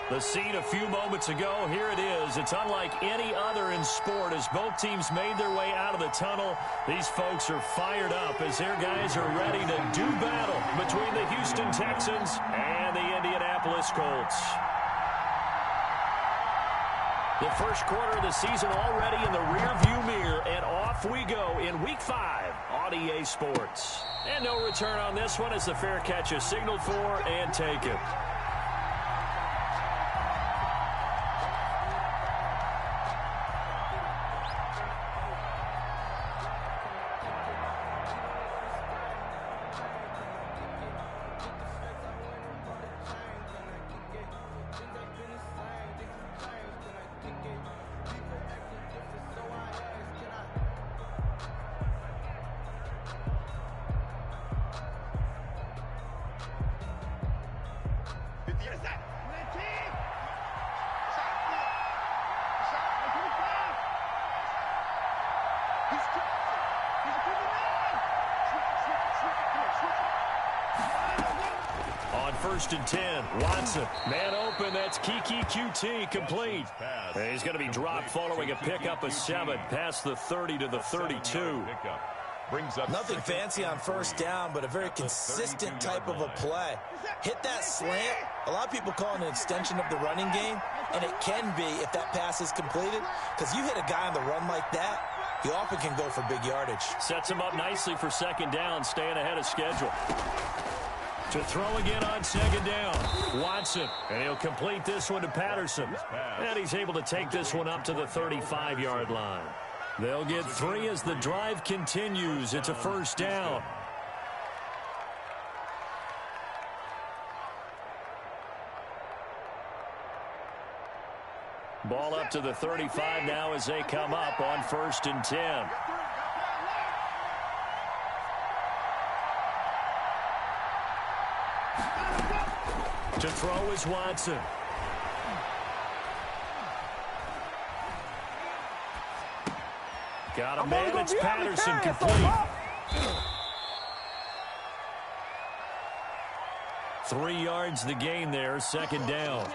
The scene a few moments ago, here it is. It's unlike any other in sport as both teams made their way out of the tunnel. These folks are fired up as their guys are ready to do battle between the Houston Texans and the Indianapolis Colts. The first quarter of the season already in the rearview mirror, and off we go in Week 5 on EA Sports. And no return on this one as the fair catch is signaled for and taken. First and 10, Watson, man open, that's Kiki QT, complete. And he's going to be dropped following a pickup of 7, past the 30 to the 32. Nothing fancy on first down, but a very consistent type of a play. Hit that slant. A lot of people call it an extension of the running game, and it can be if that pass is completed, because you hit a guy on the run like that, he often can go for big yardage. Sets him up nicely for second down, staying ahead of schedule. To throw again on second down, Watson, and he'll complete this one to Patterson. And he's able to take this one up to the 35-yard line. They'll get 3 as the drive continues. It's a first down. Ball up to the 35 now as they come up on first and 10. To throw is Watson. Got a man, it's Patterson, complete. 3 yards the gain there, second down.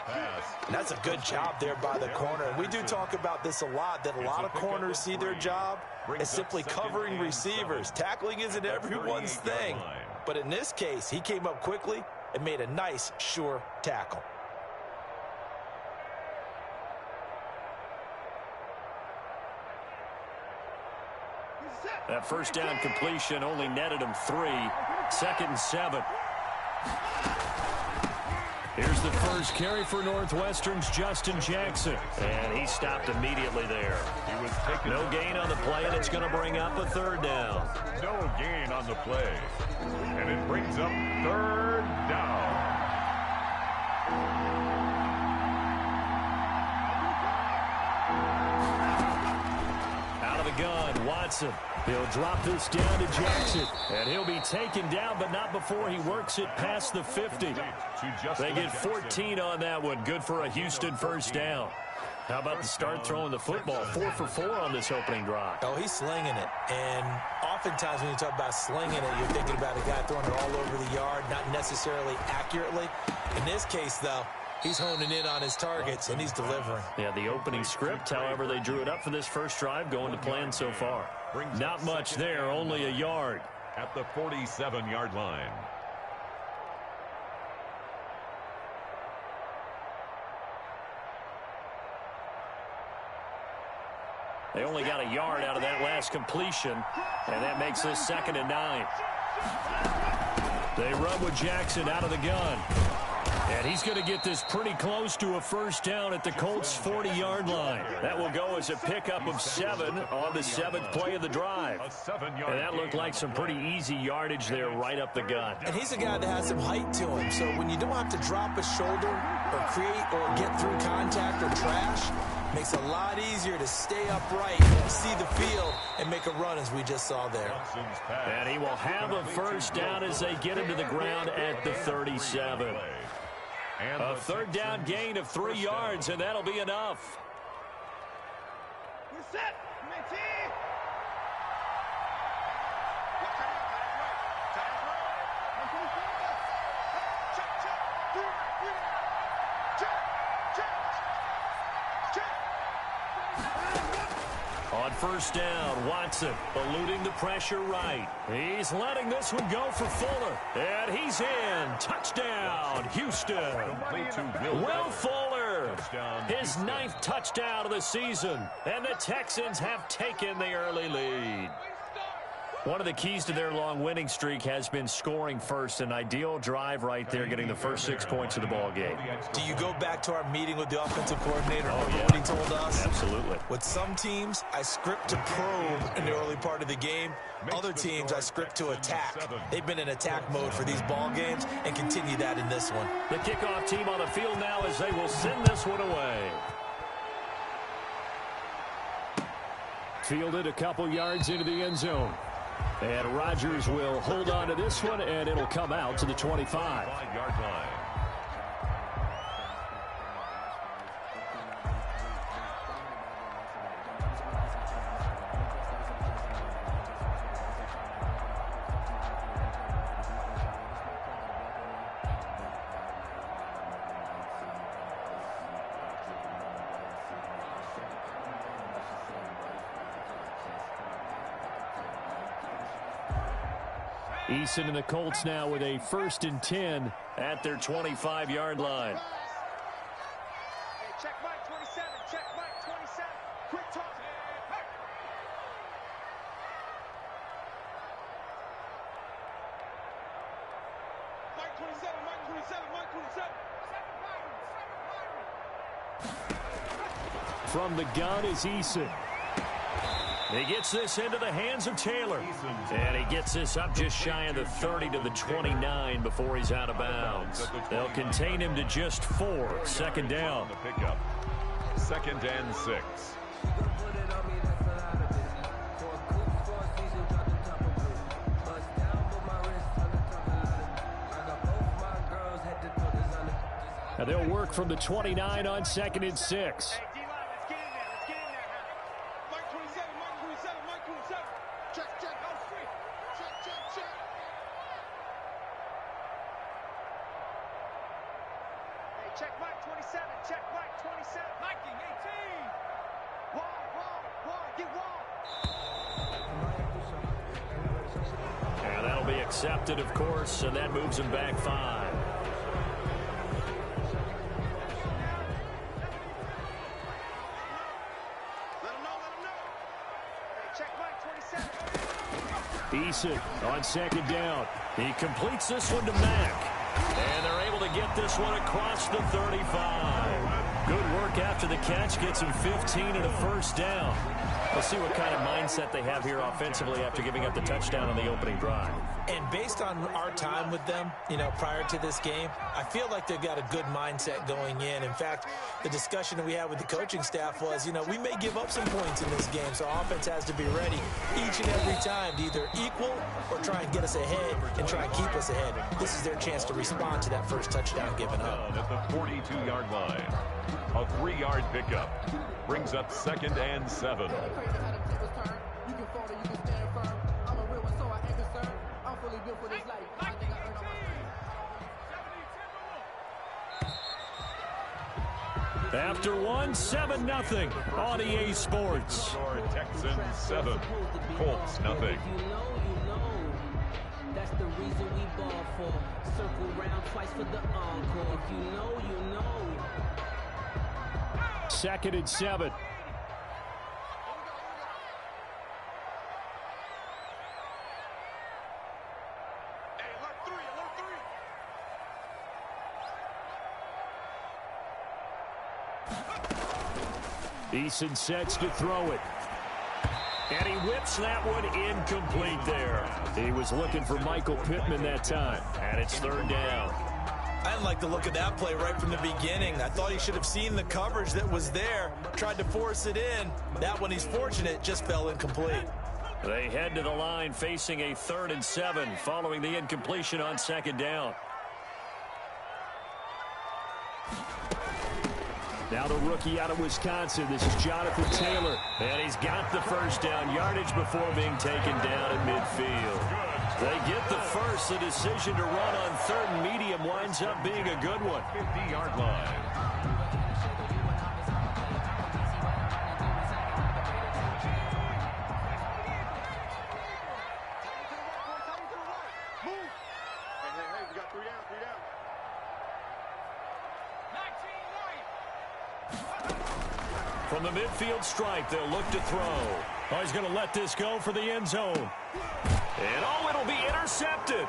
And that's a good job there by the corner. And we do talk about this a lot, that a lot of corners see their job as simply covering receivers. Tackling isn't everyone's thing. But in this case, he came up quickly and made a nice, sure tackle. That first down completion only netted him 3. Second and 7. Here's the first carry for Northwestern's Justin Jackson. And he stopped immediately there. No gain on the play, and it's going to bring up a third down. No gain on the play. And it brings up third down. Out of the gun, Watson. He'll drop this down to Jackson. And he'll be taken down, but not before he works it past the 50. They get 14 on that one. Good for a Houston first down. How about the start throwing the football? 4 for 4 on this opening drive. Oh, he's slinging it. And oftentimes when you talk about slinging it, you're thinking about a guy throwing it all over the yard, not necessarily accurately. In this case, though, he's honing in on his targets, and he's delivering. Yeah, the opening script, however, they drew it up for this first drive, going to plan so far. Not much there, only a yard. At the 47-yard line. They only got a yard out of that last completion, and that makes this 2nd and 9. They run with Jackson out of the gun. And he's going to get this pretty close to a first down at the Colts' 40-yard line. That will go as a pickup of 7 on the 7th play of the drive. And that looked like some pretty easy yardage there right up the gut. And he's a guy that has some height to him. So when you don't have to drop a shoulder or create or get through contact or trash, makes it a lot easier to stay upright, see the field, and make a run as we just saw there. And he will have a first down as they get him to the ground at the 37. A third down gain of 3 yards, and that'll be enough. We're set. first down. Watson eluding the pressure right. He's letting this one go for Fuller. And he's in. Touchdown, Houston. Will Fuller, his 9th touchdown of the season. And the Texans have taken the early lead. One of the keys to their long winning streak has been scoring first. An ideal drive right there, getting the first 6 points of the ball game. Do you go back to our meeting with the offensive coordinator? Yeah. What he told us? Absolutely. With some teams, I script to probe in the early part of the game. Other teams, I script to attack. They've been in attack mode for these ball games and continue that in this one. The kickoff team on the field now as they will send this one away. Fielded a couple yards into the end zone. And Rodgers will hold on to this one, and it'll come out to the 25. 5-yard line. Eason and the Colts now with a 1st and 10 at their 25-yard line. Hey, check Mike 27. Check Mike 27. Quick toss. Hey. Mike 27. Mike 27. Mike 27. From the gun is Eason. He gets this into the hands of Taylor. And he gets this up just shy of the 30 to the 29 before he's out of bounds. They'll contain him to just 4. 2nd down. The pickup. 2nd and 6. Now they'll work from the 29 on 2nd and 6. Check Mike 27. Check Mike 27. Mikey 18. Wall. Get wall. And that'll be accepted, of course, and that moves him back 5. Let him know. Hey, check Mike 27. Eason on 2nd down. He completes this one to Mack. And they're able to get this one across the 35. Good work after the catch. Gets him 15 and a 1st down. We'll see what kind of mindset they have here offensively after giving up the touchdown on the opening drive. And based on our time with them, prior to this game, I feel like they've got a good mindset going in. In fact, the discussion that we had with the coaching staff was, we may give up some points in this game, so offense has to be ready each and every time to either equal or try and get us ahead and try and keep us ahead. This is their chance to respond to that first touchdown given up. At the 42-yard line, a 3-yard pickup brings up 2nd and 7. After 7-0 on EA Sports. Texans 7, Colts nothing. That's the reason we ball for. Circle round twice for the encore. If you know, you know. 2nd and 7. Eason sets to throw it. And he whips that one incomplete there. He was looking for Michael Pittman that time. And it's 3rd down. I didn't like the look of that play right from the beginning. I thought he should have seen the coverage that was there, tried to force it in. That one, he's fortunate, just fell incomplete. They head to the line facing a 3rd and 7 following the incompletion on 2nd down. Now the rookie out of Wisconsin. This is Jonathan Taylor. And he's got the first down yardage before being taken down at midfield. They get the first. The decision to run on 3rd and medium winds up being a good one. 50-yard line. From the midfield stripe, they'll look to throw. Oh, he's going to let this go for the end zone. And, oh, it'll be intercepted.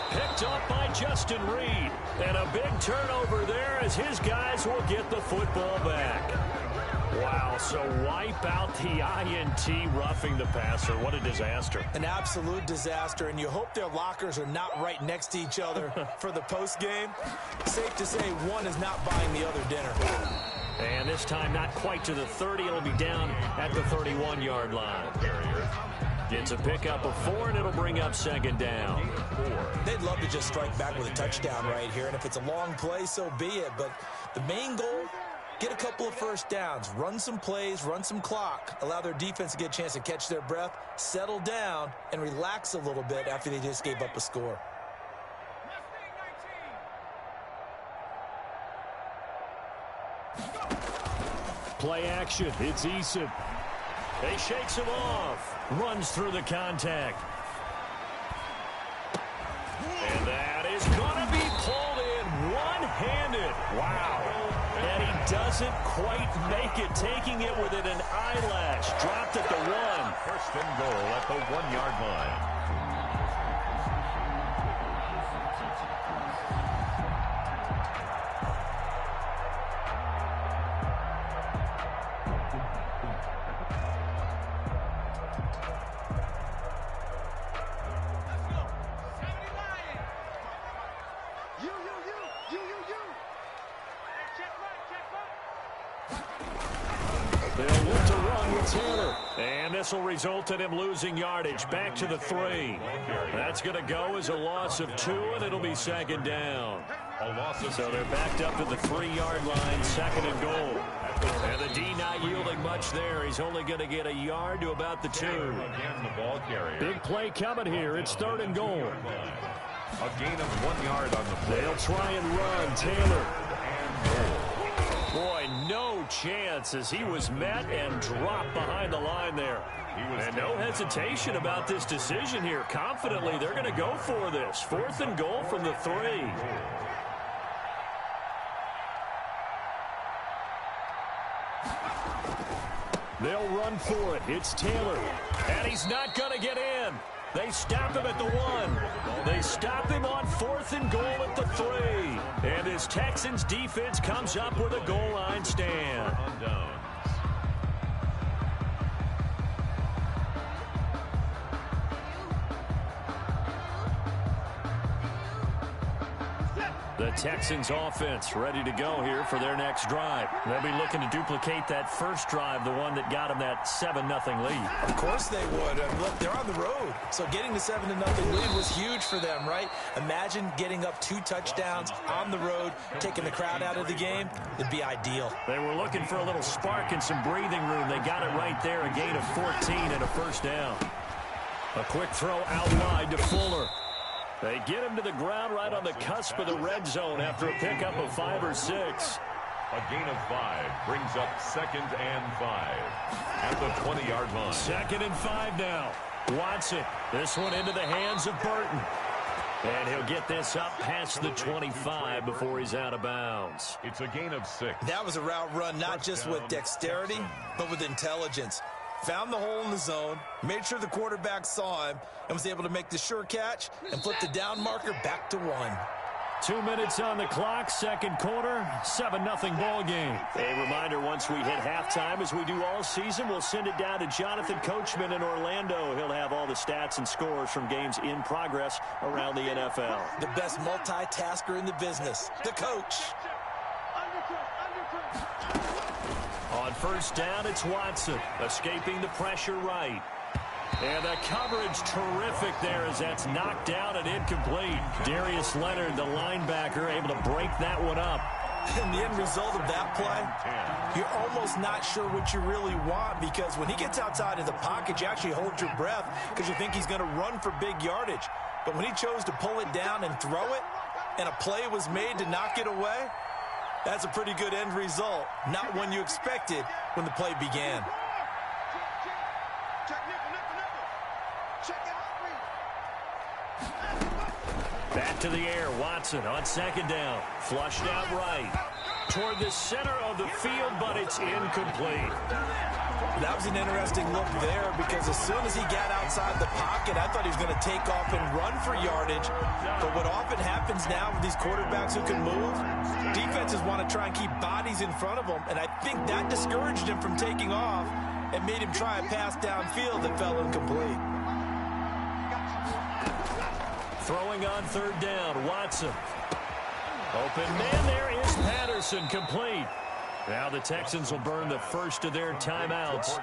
Picked up by Justin Reed. And a big turnover there as his guys will get the football back. Wow, so wipe out the INT roughing the passer. What a disaster. An absolute disaster, and you hope their lockers are not right next to each other for the postgame. Safe to say one is not buying the other dinner. And this time not quite to the 30. It'll be down at the 31-yard line. It's a pickup of 4, and it'll bring up second down. They'd love to just strike back with a touchdown right here, and if it's a long play, so be it. But the main goal, get a couple of first downs, run some plays, run some clock, allow their defense to get a chance to catch their breath, settle down, and relax a little bit after they just gave up a score. Play action. It's Eason. He shakes him off. Runs through the contact. And that is going to be pulled in one-handed. Wow. And he doesn't quite make it, taking it within an eyelash. Dropped at the 1. First and goal at the 1-yard line. They'll look to run with Taylor. And this will result in him losing yardage back to the 3. That's going to go as a loss of 2, and it'll be second down. So they're backed up to the 3-yard line, second and goal. And the D not yielding much there. He's only going to get a yard to about the 2. Big play coming here. It's third and goal. A gain of 1 yard on the play. They'll try and run. Taylor. Boy, no chance as he was met and dropped behind the line there. And no hesitation about this decision here. Confidently, they're going to go for this. Fourth and goal from the 3. They'll run for it. It's Taylor. And he's not going to get in. They stop him at the 1. They stop him on 4th and goal at the 3. And his Texans defense comes up with a goal line stand. The Texans offense ready to go here for their next drive. They'll be looking to duplicate that first drive, the one that got them that 7-0 lead. Of course they would. Look, they're on the road. So getting the 7-0 lead was huge for them, right? Imagine getting up 2 touchdowns on the road, taking the crowd out of the game. It'd be ideal. They were looking for a little spark and some breathing room. They got it right there, a gain of 14 and a first down. A quick throw out wide to Fuller. They get him to the ground right on the cusp of the red zone after a pickup of 5 or 6. A gain of 5 brings up 2nd and 5 at the 20-yard line. 2nd and 5 now. Watson, this one into the hands of Burton. And he'll get this up past the 25 before he's out of bounds. It's a gain of 6. That was a route run not just with dexterity, but with intelligence. Found the hole in the zone, made sure the quarterback saw him, and was able to make the sure catch and flip the down marker back to 1. 2 minutes on the clock, second quarter, 7-0 ball game. A reminder, once we hit halftime, as we do all season, we'll send it down to Jonathan Coachman in Orlando. He'll have all the stats and scores from games in progress around the NFL. The best multitasker in the business, the coach. On first down, it's Watson, escaping the pressure right. And the coverage terrific there as that's knocked down and incomplete. Darius Leonard, the linebacker, able to break that one up. And the end result of that play, you're almost not sure what you really want, because when he gets outside of the pocket, you actually hold your breath because you think he's going to run for big yardage. But when he chose to pull it down and throw it, and a play was made to knock it away, that's a pretty good end result. Not one you expected when the play began. Back to the air, Watson on second down. Flushed out right. toward the center of the field, but it's incomplete. That was an interesting look there because as soon as he got outside the pocket, I thought he was going to take off and run for yardage. But what often happens now with these quarterbacks who can move, defenses want to try and keep bodies in front of them, and I think that discouraged him from taking off and made him try a pass downfield that fell incomplete. Throwing on third down, Watson. Open man, there is Patterson, complete. Now the Texans will burn the first of their timeouts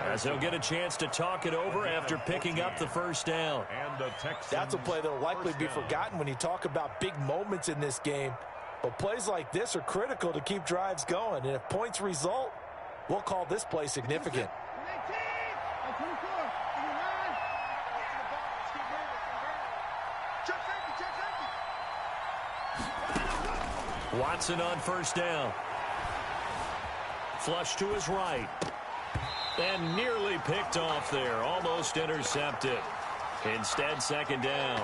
as they'll get a chance to talk it over after picking up the first down. That's a play that will likely be forgotten when you talk about big moments in this game. But plays like this are critical to keep drives going. And if points result, we'll call this play significant. Watson on first down. Flush to his right. And nearly picked off there. Almost intercepted. Instead, second down.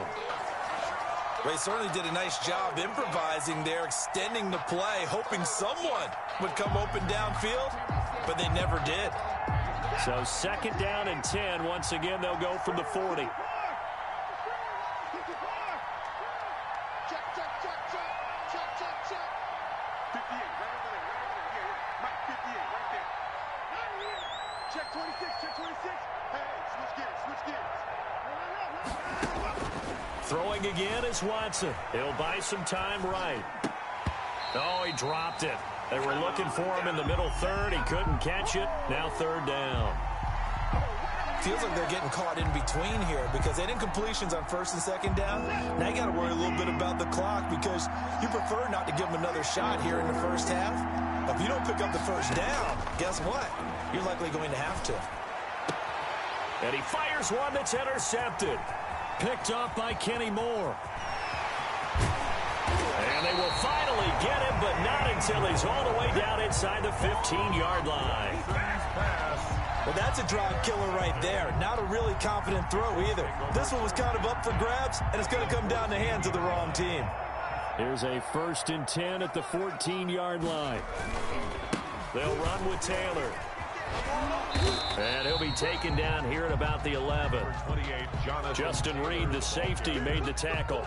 Well, he certainly did a nice job improvising there, extending the play, hoping someone would come open downfield, but they never did. So second down and 10. Once again, they'll go from the 40. Throwing again is Watson. He'll buy some time right. Oh, he dropped it. They were looking for him in the middle third. He couldn't catch it. Now third down. Feels like they're getting caught in between here because they didn't incompletions on first and second down. Now you got to worry a little bit about the clock because you prefer not to give them another shot here in the first half. But if you don't pick up the first down, guess what? You're likely going to have to. And he fires one that's intercepted. Picked off by Kenny Moore. And they will finally get him, but not until he's all the way down inside the 15-yard line. Well, that's a drive killer right there. Not a really confident throw either. This one was kind of up for grabs, and it's going to come down the hands of the wrong team. Here's a 1st and 10 at the 14-yard line. They'll run with Taylor. And he'll be taken down here at about the 11. Justin Reed, the safety, made the tackle.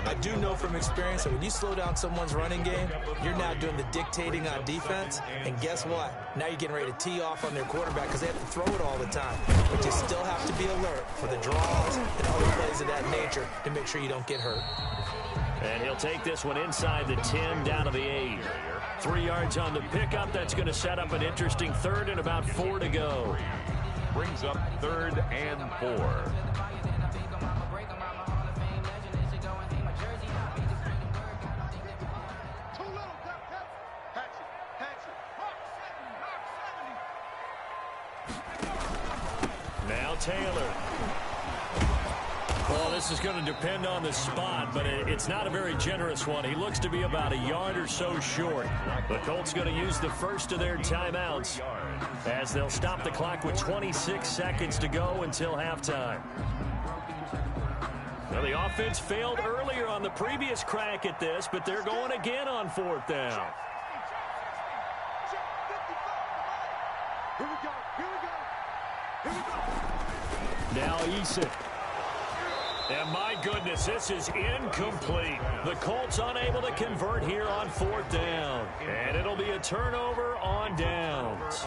I do know from experience that when you slow down someone's running game, you're now doing the dictating on defense. And guess what? Now you're getting ready to tee off on their quarterback because they have to throw it all the time. But you still have to be alert for the draws and other plays of that nature to make sure you don't get hurt. And he'll take this one inside the 10 down to the 8. 3 yards on the pickup. That's going to set up an interesting third and about 4 to go. Brings up 3rd and 4. Now Taylor. Well, this is going to depend on the spot, but it's not a very generous one. He looks to be about a yard or so short. The Colts going to use the first of their timeouts as they'll stop the clock with 26 seconds to go until halftime. Well, the offense failed earlier on the previous crack at this, but they're going again on 4th down. Here we go. Here we go. Here we go. Now Eason. And my goodness, this is incomplete. The Colts unable to convert here on 4th down. And it'll be a turnover on downs.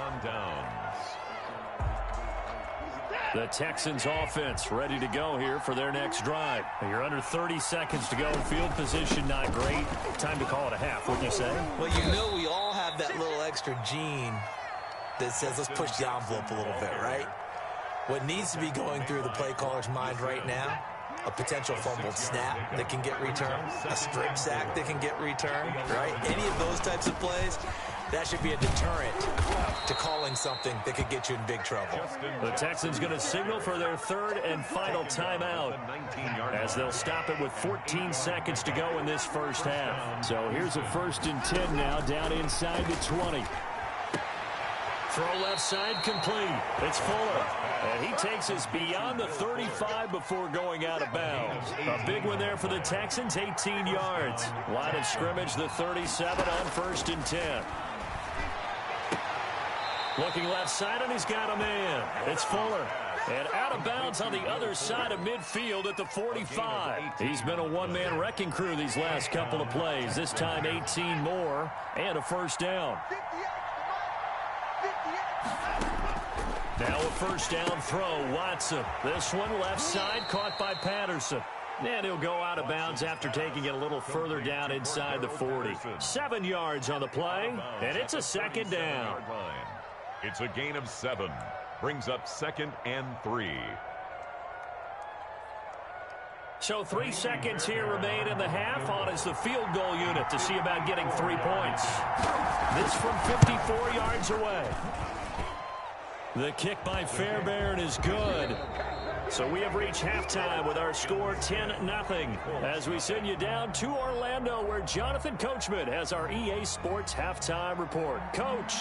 The Texans offense ready to go here for their next drive. You're under 30 seconds to go. Field position not great. Time to call it a half, wouldn't you say? Well, you know we all have that little extra gene that says let's push the envelope a little bit, right? What needs to be going through the play caller's mind right now, a potential fumbled snap that can get returned, a strip sack that can get returned, right? Any of those types of plays, that should be a deterrent to calling something that could get you in big trouble. The Texans going to signal for their 3rd and final timeout as they'll stop it with 14 seconds to go in this first half. So here's a 1st and 10 now down inside the 20. Throw left side complete. It's Fuller. And he takes us beyond the 35 before going out of bounds. A big one there for the Texans, 18 yards. Line of scrimmage, the 37 on 1st and 10. Looking left side, and he's got a man. It's Fuller. And out of bounds on the other side of midfield at the 45. He's been a one-man wrecking crew these last couple of plays. This time 18 more and a first down. Now a first down throw, Watson. This one left side caught by Patterson. And he'll go out of bounds after taking it a little further down inside the 40. 7 yards on the play, and it's a second down. It's a gain of 7. Brings up 2nd and 3. So 3 seconds here remain in the half. On is the field goal unit to see about getting 3 points. This from 54 yards away. The kick by Fairbairn is good. So we have reached halftime with our score 10-0 as we send you down to Orlando where Jonathan Coachman has our EA Sports halftime report. Coach.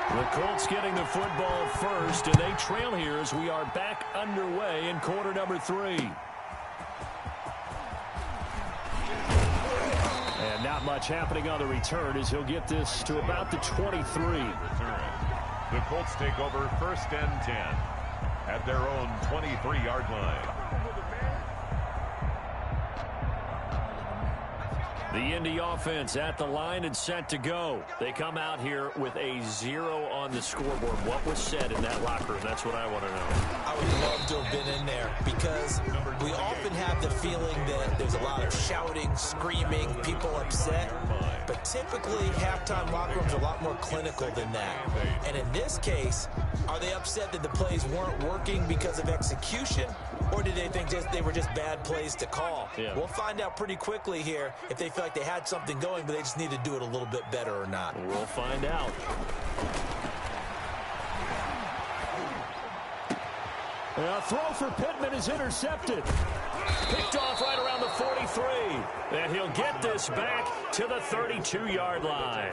The Colts getting the football first, and they trail here as we are back underway in quarter number 3. And not much happening on the return as he'll get this to about the 23. The Colts take over 1st and 10 at their own 23-yard line. The Indy offense at the line and set to go. They come out here with a 0 on the scoreboard. What was said in that locker room? That's what I want to know. I would love to have been in there because we often have the feeling that there's a lot of shouting, screaming, people upset. But typically, halftime locker rooms are a lot more clinical than that. And in this case, are they upset that the plays weren't working because of execution? Or did they think they were just bad plays to call? Yeah. We'll find out pretty quickly here if they feel like they had something going, but they just need to do it a little bit better or not. We'll find out. A throw for Pittman is intercepted. Picked off right around the 43. And he'll get this back to the 32-yard line.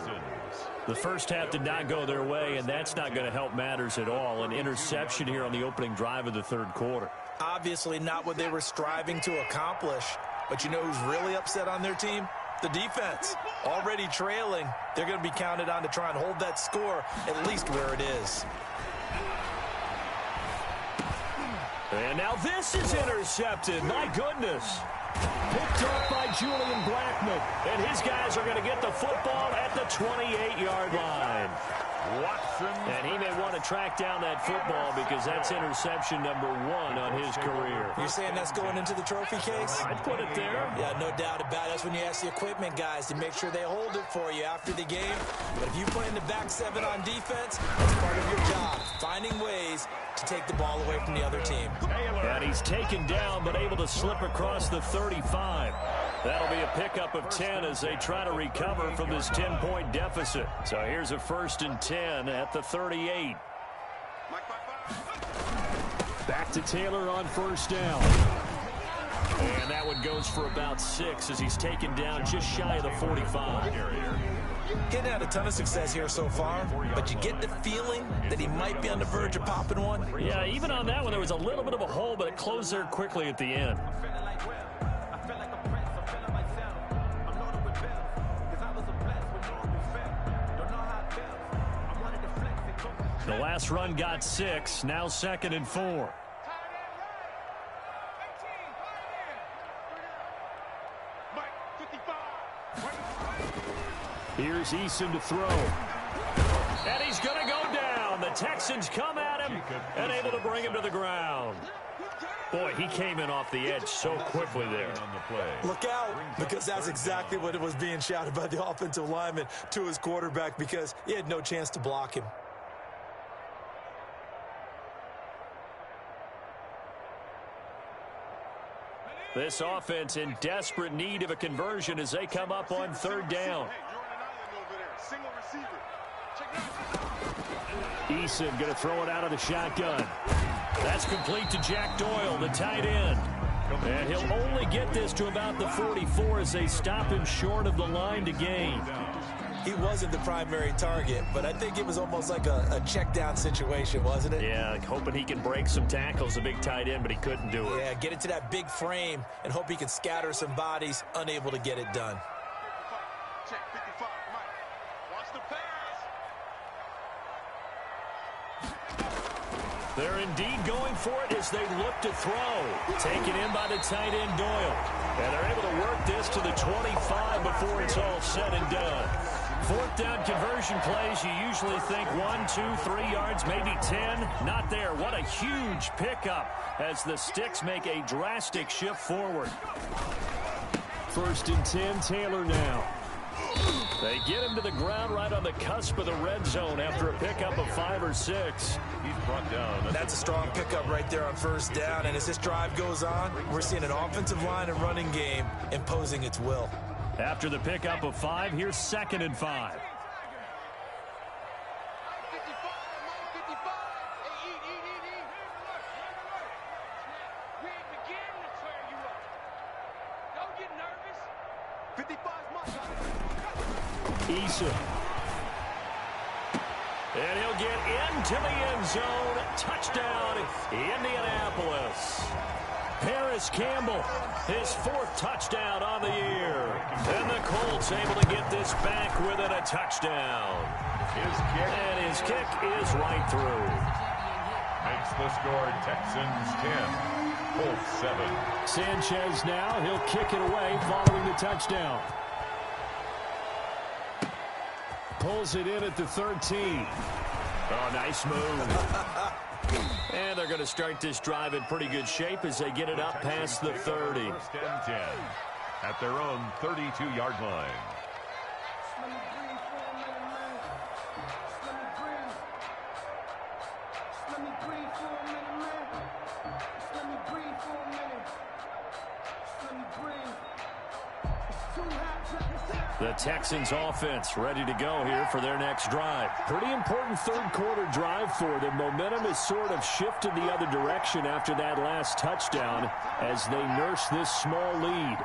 The first half did not go their way, and that's not going to help matters at all. An interception here on the opening drive of the third quarter. Obviously not what they were striving to accomplish. But you know who's really upset on their team? The defense. Already trailing. They're going to be counted on to try and hold that score at least where it is. And now this is intercepted. My goodness. Picked up by Julian Blackman. And his guys are going to get the football at the 28-yard line. Watson. And he may want to track down that football because that's interception number 1 on his career. You're saying that's going into the trophy case? I'd put it there. Yeah, no doubt about it. That's when you ask the equipment guys to make sure they hold it for you after the game. But if you play in the back 7 on defense, that's part of your job, finding ways to take the ball away from the other team. And he's taken down but able to slip across the 35. That'll be a pickup of 10 as they try to recover from this 10-point deficit. So here's a 1st and 10 at the 38. Back to Taylor on first down. And that one goes for about 6 as he's taken down just shy of the 45. Getting had a ton of success here so far, but you get the feeling that he might be on the verge of popping one. Yeah, even on that one, there was a little bit of a hole, but it closed there quickly at the end. The last run got 6, now 2nd and 4. Here's Eason to throw. And he's going to go down. The Texans come at him and able to bring him to the ground. Boy, he came in off the edge so quickly there. Look out, because that's exactly what it was being shouted by the offensive lineman to his quarterback because he had no chance to block him. This offense in desperate need of a conversion as they come up on 3rd down. Eason going to throw it out of the shotgun. That's complete to Jack Doyle, the tight end. And he'll only get this to about the 44 as they stop him short of the line to gain. he wasn't the primary target, but I think it was almost like a check down situation, wasn't it? Yeah, hoping he can break some tackles, a big tight end, but he couldn't do it. Yeah, get it to that big frame and hope he can scatter some bodies, unable to get it done. Check 55, Mike. Watch the pass. They're indeed going for it as they look to throw. Taken in by the tight end, Doyle. And they're able to work this to the 25 before it's all said and done. Fourth down conversion plays, you usually think 1, 2, 3 yards, maybe 10. Not there. What a huge pickup as the Sticks make a drastic shift forward. 1st and 10, Taylor now. They get him to the ground right on the cusp of the red zone after a pickup of 5 or 6. He's brought down. That's a strong pickup right there on 1st down. And as this drive goes on, we're seeing an offensive line and running game imposing its will. After the pickup of 5, here's 2nd and 5. Eason. And he'll get into the end zone. Touchdown, Indianapolis. Paris Campbell, his 4th touchdown on the year. And the Colts able to get this back within a touchdown. And his kick is right through. Makes the score Texans 10, Colts 7. Sanchez now, he'll kick it away following the touchdown. Pulls it in at the 13. Oh, nice move. And they're going to start this drive in pretty good shape as they get it up past the 30. 1st and 10 at their own 32-yard line. The Texans offense ready to go here for their next drive. Pretty important 3rd quarter drive for them. Momentum has sort of shifted the other direction after that last touchdown as they nurse this small lead.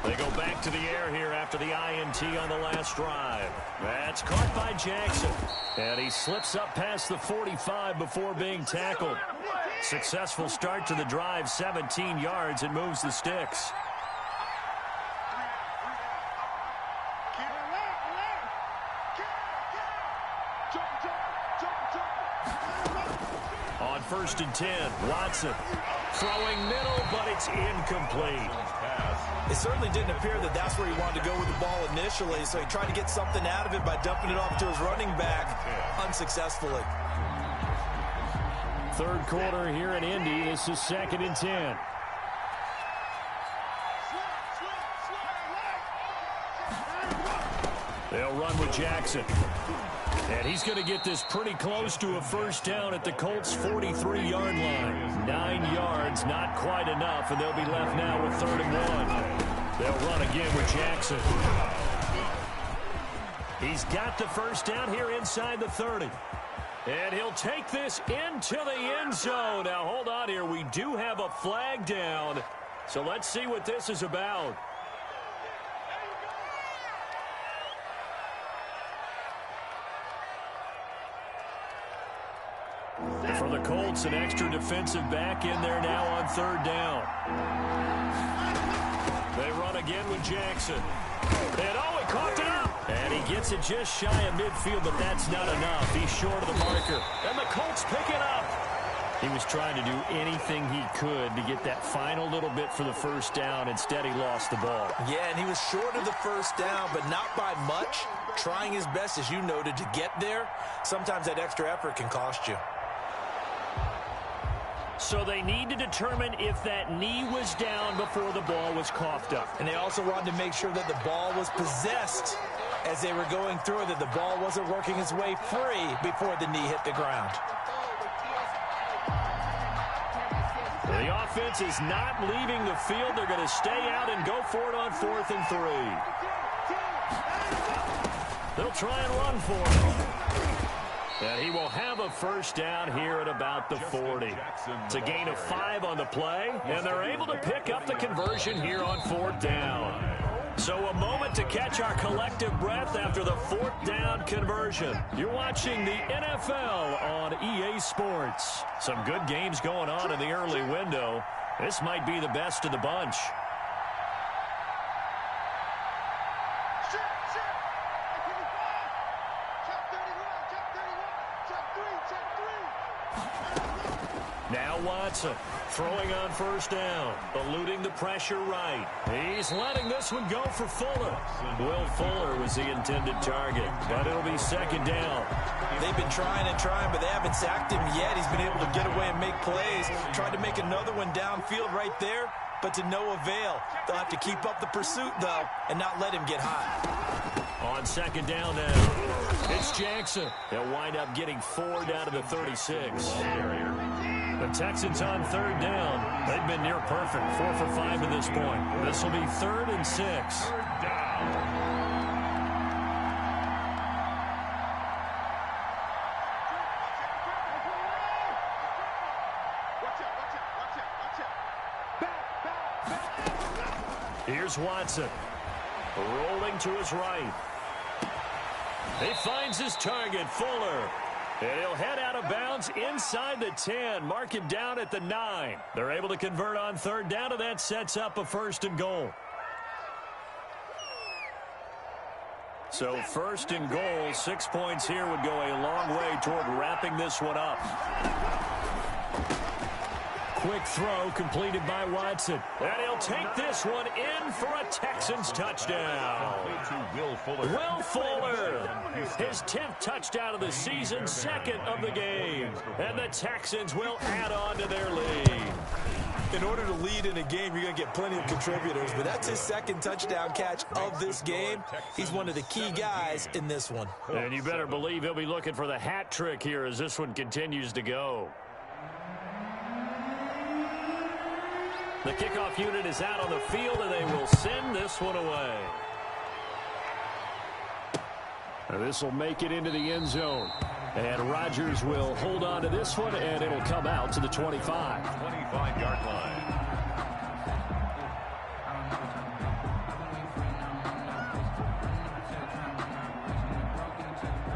They go back to the air here after the INT on the last drive. That's caught by Jackson. And he slips up past the 45 before being tackled. Successful start to the drive, 17 yards, and moves the Sticks. On 1st and 10, Watson throwing middle, but it's incomplete. It certainly didn't appear that that's where he wanted to go with the ball initially, so he tried to get something out of it by dumping it off to his running back unsuccessfully. 3rd quarter here in Indy. This is 2nd and 10. They'll run with Jackson. And he's going to get this pretty close to a 1st down at the Colts' 43-yard line. 9 yards, not quite enough, and they'll be left now with 3rd and 1. They'll run again with Jackson. He's got the 1st down here inside the 30. And he'll take this into the end zone. Now, hold on here. We do have a flag down. So let's see what this is about. For the Colts, an extra defensive back in there now on 3rd down. They run again with Jackson. And oh, he coughed it up. And he gets it just shy of midfield, but that's not enough. He's short of the marker. And the Colts pick it up. He was trying to do anything he could to get that final little bit for the 1st down. Instead, he lost the ball. Yeah, and he was short of the 1st down, but not by much. Trying his best, as you noted, to get there. Sometimes that extra effort can cost you. So they need to determine if that knee was down before the ball was coughed up. And they also wanted to make sure that the ball was possessed as they were going through it, that the ball wasn't working its way free before the knee hit the ground. The offense is not leaving the field. They're going to stay out and go for it on 4th and 3. They'll try and run for it. And he will have a first down here at about the 40. It's a gain of 5 on the play, and they're able to pick up the conversion here on 4th down. So a moment to catch our collective breath after the 4th down conversion. You're watching the NFL on EA Sports. Some good games going on in the early window. This might be the best of the bunch. Now Watson throwing on 1st down, eluding the pressure right. He's letting this one go for Fuller. Will Fuller was the intended target, but it'll be 2nd down. They've been trying and trying, but they haven't sacked him yet. He's been able to get away and make plays. Tried to make another one downfield right there, but to no avail. They'll have to keep up the pursuit, though, and not let him get hot. On 2nd down now, it's Jackson. They'll wind up getting 4 down to the 36. The Texans on 3rd down. They've been near perfect, 4 for 5 at this point. This will be 3rd and 6. 3rd down. Here's Watson, rolling to his right. He finds his target, Fuller. And he'll head out of bounds inside the 10. Mark him down at the 9. They're able to convert on 3rd down, and that sets up a 1st and goal. So 1st and goal, 6 points here would go a long way toward wrapping this one up. Quick throw completed by Watson. And he'll take this one in for a Texans touchdown. Will Fuller, his 10th touchdown of the season, 2nd of the game. And the Texans will add on to their lead. In order to lead in a game, you're going to get plenty of contributors, but that's his 2nd touchdown catch of this game. He's one of the key guys in this one. And you better believe he'll be looking for the hat trick here as this one continues to go. The kickoff unit is out on the field, and they will send this one away. This will make it into the end zone. And Rodgers will hold on to this one, and it'll come out to the 25. 25-yard line.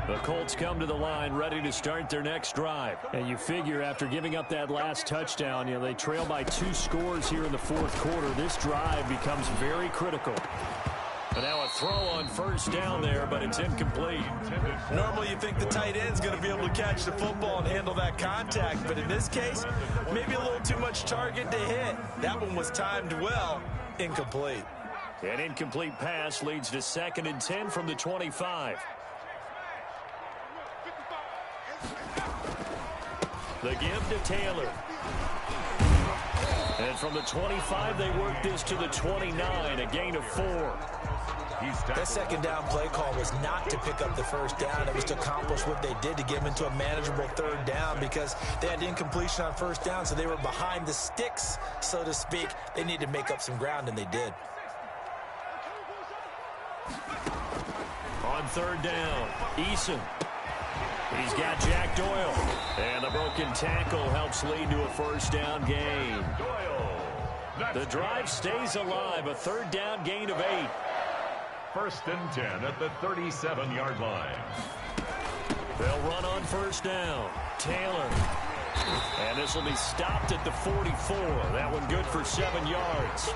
The Colts come to the line ready to start their next drive. And you figure after giving up that last touchdown, they trail by 2 scores here in the 4th quarter. This drive becomes very critical. And now a throw on 1st down there, but it's incomplete. Normally you think the tight end's going to be able to catch the football and handle that contact, but in this case, maybe a little too much target to hit. That one was timed well, incomplete. An incomplete pass leads to 2nd and 10 from the 25. The give to Taylor. And from the 25, they work this to the 29, a gain of 4. That 2nd down play call was not to pick up the 1st down. It was to accomplish what they did to get them into a manageable 3rd down because they had incompletion on 1st down, so they were behind the sticks, so to speak. They needed to make up some ground, and they did. On 3rd down, Eason. He's got Jack Doyle. And the broken tackle helps lead to a 1st down gain. The drive stays alive, a 3rd down gain of 8. 1st and 10 at the 37-yard line. They'll run on 1st down. Taylor. And this will be stopped at the 44. That one good for 7 yards.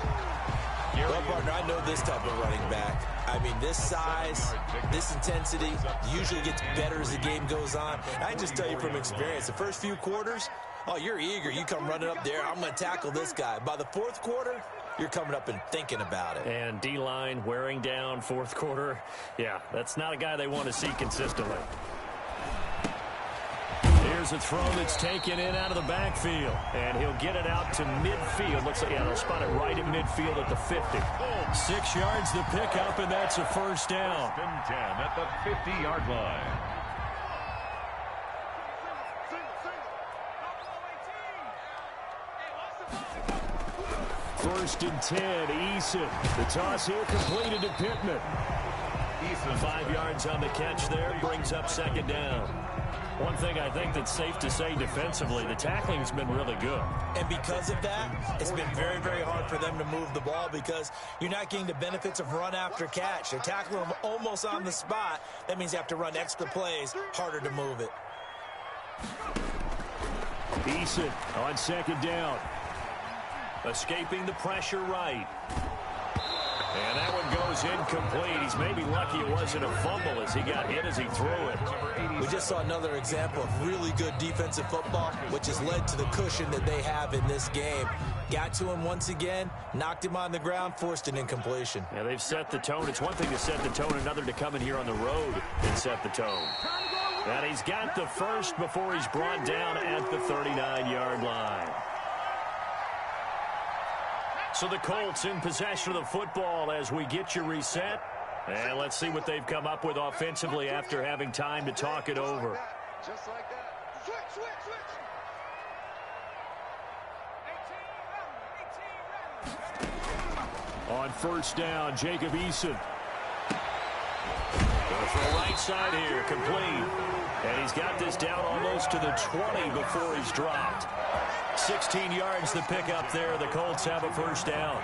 Well, partner, I know this type of running back. I mean, this size, this intensity usually gets better as the game goes on. I can just tell you from experience, the first few quarters, oh, you're eager. You come running up there, I'm going to tackle this guy. By the 4th quarter, you're coming up and thinking about it. And D-line wearing down 4th quarter. Yeah, that's not a guy they want to see consistently. Here's a throw that's taken in out of the backfield. And he'll get it out to midfield. Looks like, yeah, they'll spot it right at midfield at the 50. 6 yards the pickup, and that's a 1st down. 1st and 10 at the 50-yard line. First and 10, Eason. The toss here completed to Pittman. 5 yards on the catch there, brings up second down. One thing I think that's safe to say defensively, the tackling's been really good. And because of that, it's been very, very hard for them to move the ball because you're not getting the benefits of run after catch. They're tackling them almost on the spot. That means you have to run extra plays, harder to move it. Eason on second down. Escaping the pressure right. And that one goes incomplete. He's maybe lucky it wasn't a fumble as he got hit as he threw it. We just saw another example of really good defensive football, which has led to the cushion that they have in this game. Got to him once again, knocked him on the ground, forced an incompletion. Yeah, they've set the tone. It's one thing to set the tone, another to come in here on the road and set the tone. And he's got the first before he's brought down at the 39-yard line. So the Colts in possession of the football as we get you reset. And let's see what they've come up with offensively after having time to talk it over. Just like that. Switch, switch, switch. 18 ready. On first down, Jacob Eason. Going for the right side here, complete. And he's got this down almost to the 20 before he's dropped. 16 yards to pick up there. The Colts have a first down.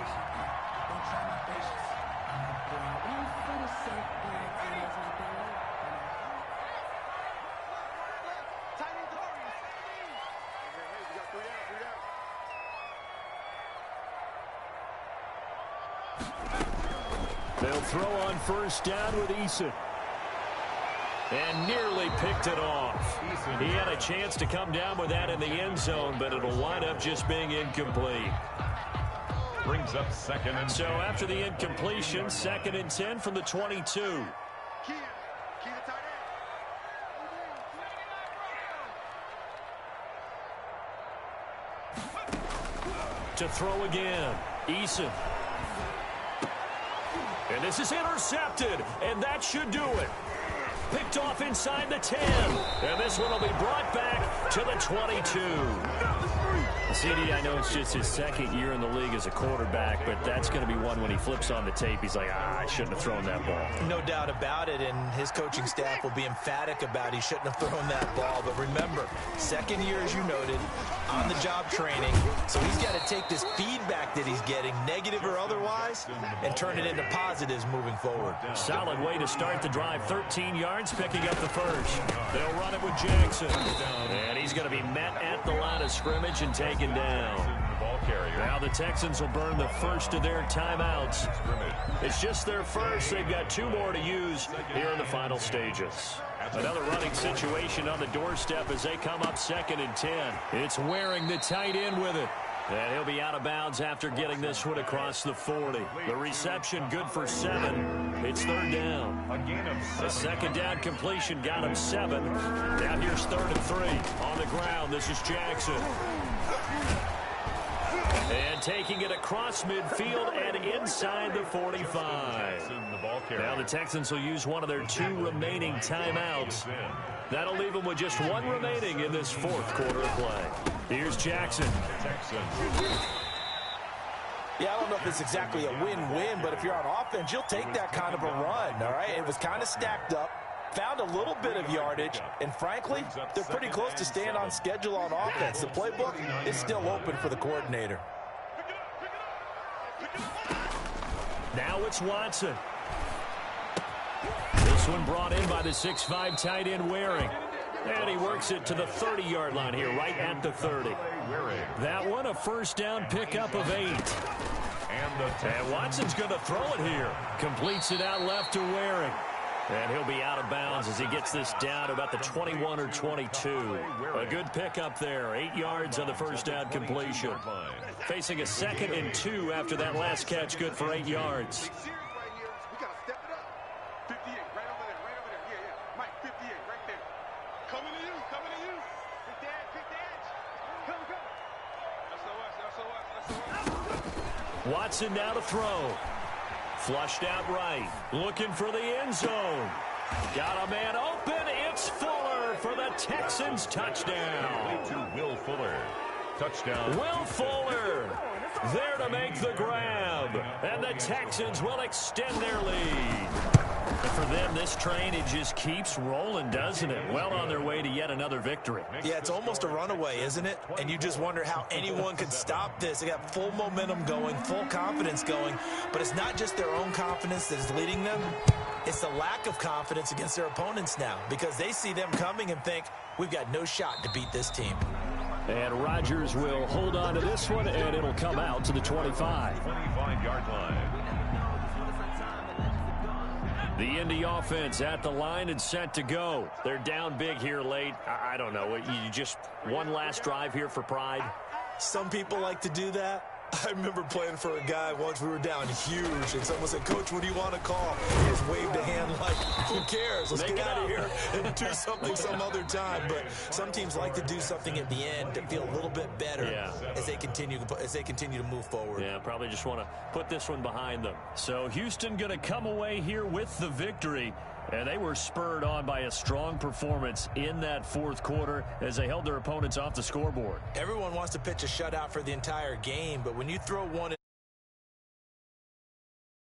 They'll throw on first down with Eason. And nearly picked it off. He had a chance to come down with that in the end zone, but it'll wind up just being incomplete. Brings up second and 10. So after the incompletion, 2nd and 10 from the 22. Key the tight end. To throw again, Eason. And this is intercepted, and that should do it. Picked off inside the 10. And this one will be brought back to the 22. CD, I know it's just his 2nd year in the league as a quarterback, but that's going to be one when he flips on the tape. He's like, I shouldn't have thrown that ball. No doubt about it, and his coaching staff will be emphatic about he shouldn't have thrown that ball. But remember, 2nd year, as you noted, on-the-job training. So he's got to take this feedback that he's getting, negative or otherwise, and turn it into positives moving forward. Solid way to start the drive. 13 yards, picking up the first. They'll run it with Jackson. And he's going to be met at the line of scrimmage and taken down. Now the Texans will burn the first of their timeouts. It's just their first. They've got 2 more to use here in the final stages. Another running situation on the doorstep as they come up 2nd and 10. It's Waring, the tight end, with it. And he'll be out of bounds after getting this one across the 40. The reception good for 7. It's 3rd down. The 2nd down completion got him 7. Now here's 3rd and 3. On the ground, this is Jackson. And taking it across midfield and inside the 45. Now the Texans will use one of their 2 remaining timeouts. That'll leave them with just 1 remaining in this 4th quarter of play. Here's Jackson. Yeah, I don't know if it's exactly a win-win, but if you're on offense, you'll take that kind of a run, all right? It was kind of stacked up, found a little bit of yardage, and frankly, they're pretty close to staying on schedule on offense. The playbook is still open for the coordinator. Now it's Watson. This one brought in by the 6'5" tight end Waring. And he works it to the 30-yard line here, right at the 30. That one a first down pickup of 8. And Watson's going to throw it here. Completes it out left to Waring. And he'll be out of bounds as he gets this down to about the 21 or 22. A good pickup there. 8 yards on the first down completion. Facing a 2nd and 2 after that last catch, good for 8 yards. Watson now to throw. Flushed out right. Looking for the end zone. Got a man open. It's Fuller for the Texans touchdown. To Will Fuller. Touchdown. Will Fuller there to make the grab. And the Texans will extend their lead. And for them, this train, it just keeps rolling, doesn't it? Well on their way to yet another victory. Yeah, it's almost a runaway, isn't it? And you just wonder how anyone could stop this. They got full momentum going, full confidence going. But it's not just their own confidence that is leading them. It's the lack of confidence against their opponents now, because they see them coming and think, we've got no shot to beat this team. And Rodgers will hold on to this one, and it'll come out to the 25. 25-yard line. The Indy offense at the line and set to go. They're down big here late. I don't know. You just one last drive here for pride. Some people like to do that. I remember playing for a guy once. We were down huge, and someone said, "Coach, what do you want to call?" He just waved a hand like, who cares? Let's get out of here and do something some other time. But some teams like to do something at the end to feel a little bit better as they continue to move forward. Yeah, probably just want to put this one behind them. So Houston going to come away here with the victory. And they were spurred on by a strong performance in that fourth quarter as they held their opponents off the scoreboard. Everyone wants to pitch a shutout for the entire game, but when you throw one